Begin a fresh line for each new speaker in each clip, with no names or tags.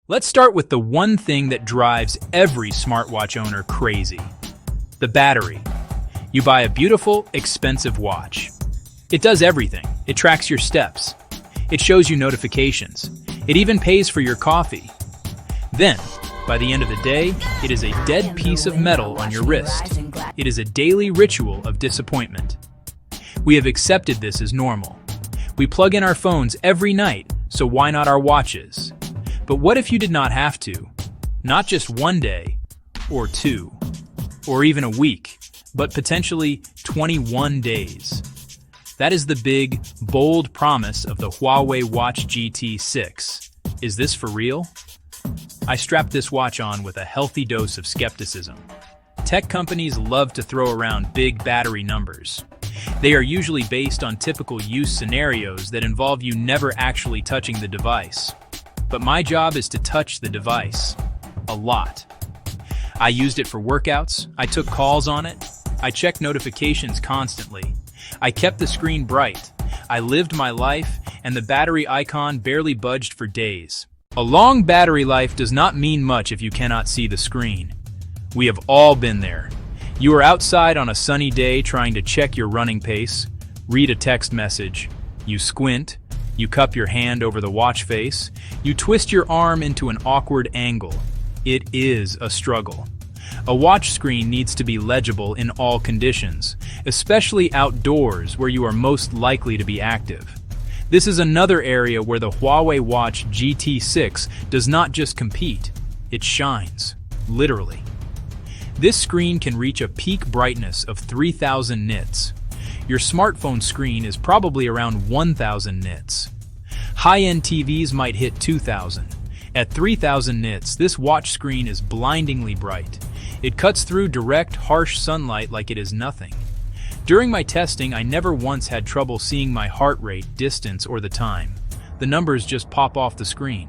Let's start with the one thing that drives every smartwatch owner crazy: the battery. You buy a beautiful, expensive watch. It does everything. It tracks your steps. It shows you notifications. It even pays for your coffee. Then, by the end of the day, it is a dead piece of metal on your wrist. It is a daily ritual of disappointment. We have accepted this as normal. We plug in our phones every night, so why not our watches? But what if you did not have to? Not just one day, or two, or even a week, but potentially 21 days. That is the big, bold promise of the Huawei Watch GT 6. Is this for real? I strapped this watch on with a healthy dose of skepticism. Tech companies love to throw around big battery numbers. They are usually based on typical use scenarios that involve you never actually touching the device. But my job is to touch the device. A lot. I used it for workouts, I took calls on it, I checked notifications constantly, I kept the screen bright, I lived my life, and the battery icon barely budged for days. A long battery life does not mean much if you cannot see the screen. We have all been there. You are outside on a sunny day trying to check your running pace, read a text message, you squint, you cup your hand over the watch face, you twist your arm into an awkward angle. It is a struggle. A watch screen needs to be legible in all conditions, especially outdoors where you are most likely to be active. This is another area where the Huawei Watch GT 6 does not just compete, it shines, literally. This screen can reach a peak brightness of 3000 nits. Your smartphone screen is probably around 1000 nits. High-end TVs might hit 2000. At 3000 nits, this watch screen is blindingly bright. It cuts through direct, harsh sunlight like it is nothing. During my testing, I never once had trouble seeing my heart rate, distance, or the time. The numbers just pop off the screen.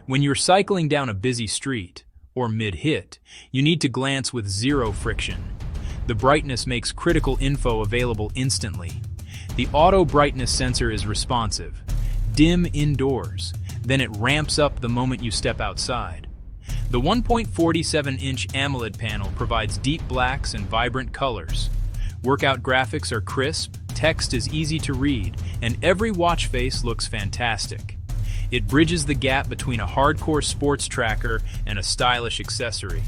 When you're cycling down a busy street, or mid-hit, you need to glance with zero friction. The brightness makes critical info available instantly. The auto brightness sensor is responsive. Dim indoors, then it ramps up the moment you step outside. The 1.47-inch AMOLED panel provides deep blacks and vibrant colors. Workout graphics are crisp, text is easy to read, and every watch face looks fantastic. It bridges the gap between a hardcore sports tracker and a stylish accessory.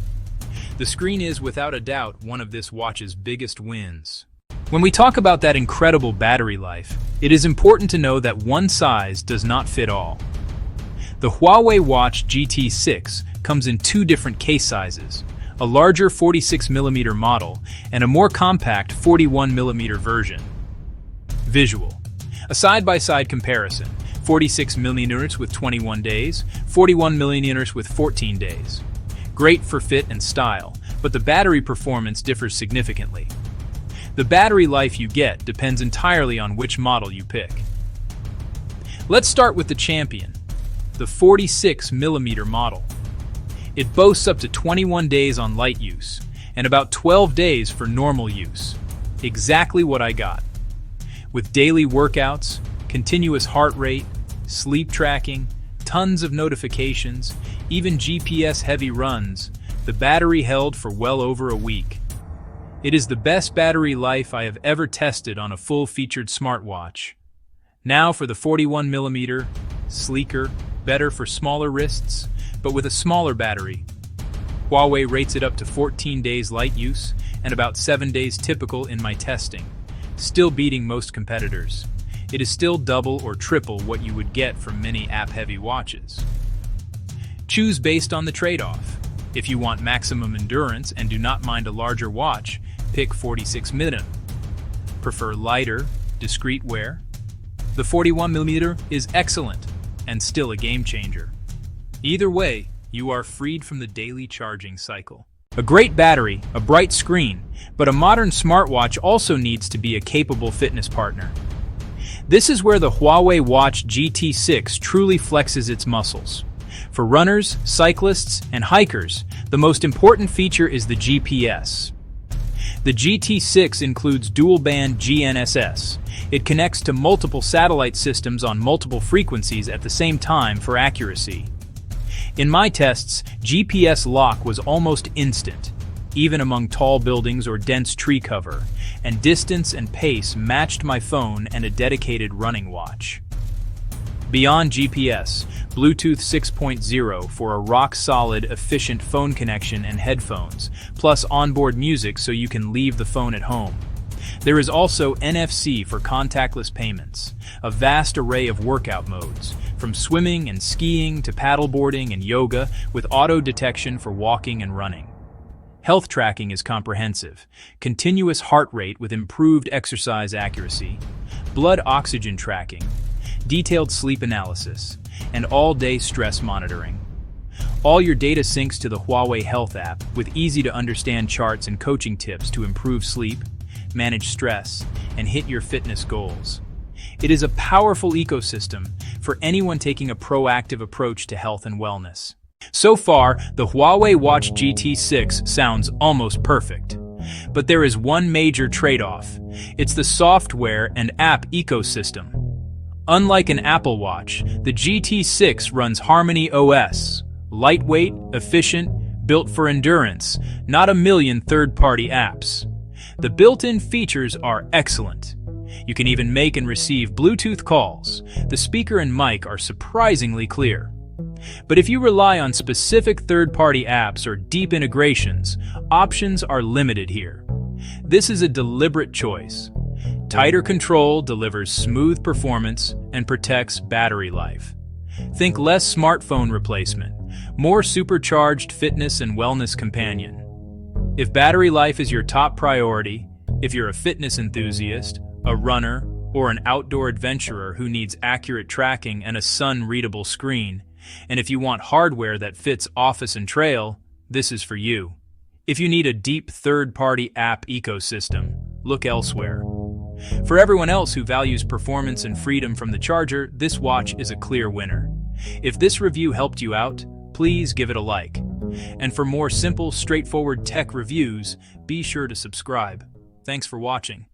The screen is, without a doubt, one of this watch's biggest wins. When we talk about that incredible battery life, it is important to know that one size does not fit all. The Huawei Watch GT 6 comes in two different case sizes, a larger 46mm model and a more compact 41mm version. Visual. A side-by-side comparison, 46mm with 21 days, 41mm with 14 days. Great for fit and style, but the battery performance differs significantly. The battery life you get depends entirely on which model you pick. Let's start with the champion, the 46mm model. It boasts up to 21 days on light use, and about 12 days for normal use. Exactly what I got. With daily workouts, continuous heart rate, sleep tracking, tons of notifications, even GPS-heavy runs, the battery held for well over a week. It is the best battery life I have ever tested on a full-featured smartwatch. Now for the 41mm, sleeker, better for smaller wrists, but with a smaller battery. Huawei rates it up to 14 days light use and about 7 days typical in my testing, still beating most competitors. It is still double or triple what you would get from many app-heavy watches. Choose based on the trade-off. If you want maximum endurance and do not mind a larger watch, pick 46mm. Prefer lighter, discreet wear? The 41mm is excellent and still a game changer. Either way, you are freed from the daily charging cycle. A great battery, a bright screen, but a modern smartwatch also needs to be a capable fitness partner. This is where the Huawei Watch GT 6 truly flexes its muscles. For runners, cyclists, and hikers, the most important feature is the GPS. The GT 6 includes dual-band GNSS. It connects to multiple satellite systems on multiple frequencies at the same time for accuracy. In my tests, GPS lock was almost instant, even among tall buildings or dense tree cover, and distance and pace matched my phone and a dedicated running watch. Beyond GPS, Bluetooth 6.0 for a rock-solid, efficient phone connection and headphones, plus onboard music so you can leave the phone at home. There is also NFC for contactless payments, a vast array of workout modes, from swimming and skiing to paddleboarding and yoga, with auto detection for walking and running. Health tracking is comprehensive, continuous heart rate with improved exercise accuracy, blood oxygen tracking, detailed sleep analysis, and all-day stress monitoring. All your data syncs to the Huawei Health app with easy-to-understand charts and coaching tips to improve sleep, manage stress, and hit your fitness goals. It is a powerful ecosystem for anyone taking a proactive approach to health and wellness. So far, the Huawei Watch GT 6 sounds almost perfect. But there is one major trade-off. It's the software and app ecosystem. Unlike an Apple Watch, the GT 6 runs Harmony OS, lightweight, efficient, built for endurance, not a million third-party apps. The built-in features are excellent. You can even make and receive Bluetooth calls. The speaker and mic are surprisingly clear. But if you rely on specific third-party apps or deep integrations, options are limited here. This is a deliberate choice. Tighter control delivers smooth performance and protects battery life. Think less smartphone replacement, more supercharged fitness and wellness companion. If battery life is your top priority, if you're a fitness enthusiast, a runner, or an outdoor adventurer who needs accurate tracking and a sun-readable screen, and if you want hardware that fits office and trail, this is for you. If you need a deep third-party app ecosystem, look elsewhere. For everyone else who values performance and freedom from the charger, this watch is a clear winner. If this review helped you out, please give it a like. And for more simple, straightforward tech reviews, be sure to subscribe. Thanks for watching.